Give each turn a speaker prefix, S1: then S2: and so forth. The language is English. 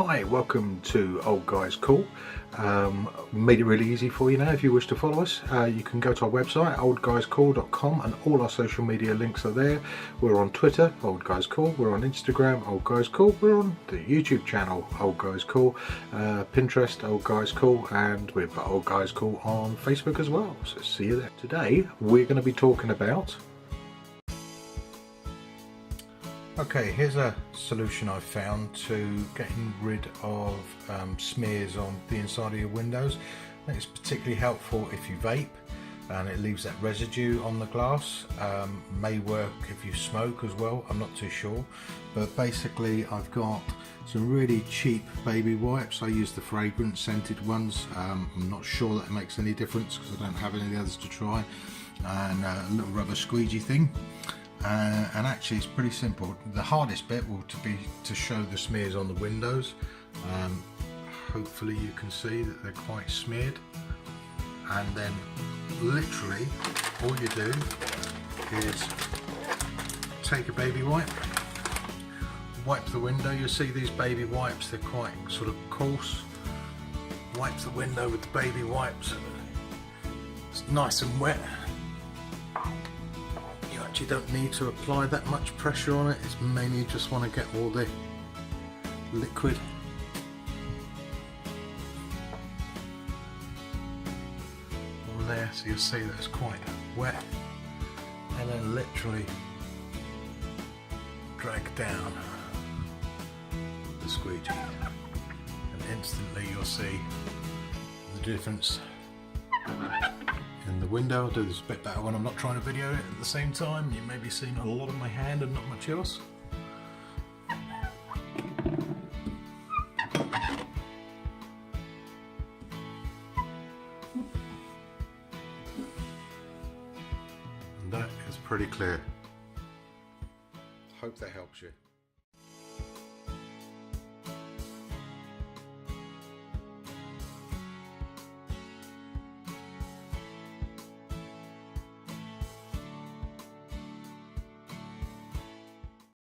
S1: Hi, welcome to Old Guys Cool. Made it really easy for you now. If you wish to follow us, you can go to our website oldguyscool.com and all our social media links are there. We're on Twitter, Old Guys Cool. We're on Instagram, Old Guys Cool. We're on the YouTube channel, Old Guys Cool, Pinterest, Old Guys Cool, and we've got Old Guys Cool on Facebook as well. So see you there. Today we're going to be talking about. Okay, here's a solution I've found to getting rid of smears on the inside of your windows. I think it's particularly helpful if you vape and it leaves that residue on the glass. May work if you smoke as well, I'm not too sure. But basically I've got some really cheap baby wipes. I use the fragrance scented ones. I'm not sure that makes any difference because I don't have any of the others to try. And a little rubber squeegee thing. And actually it's pretty simple. The hardest bit will be to show the smears on the windows. Hopefully you can see that they're quite smeared, and then literally all you do is take a baby wipe the window. You'll see these baby wipes, they're quite sort of coarse. Wipe the window with the baby wipes. It's nice and wet. You don't need to apply that much pressure on it. It's mainly just want to get all the liquid on there, so you'll see that it's quite wet, and then literally drag down the squeegee and instantly you'll see the difference in the window. I'll do this a bit better when I'm not trying to video it at the same time. You may be seeing a lot of my hand and not much else. And that is pretty clear. Hope that helps you.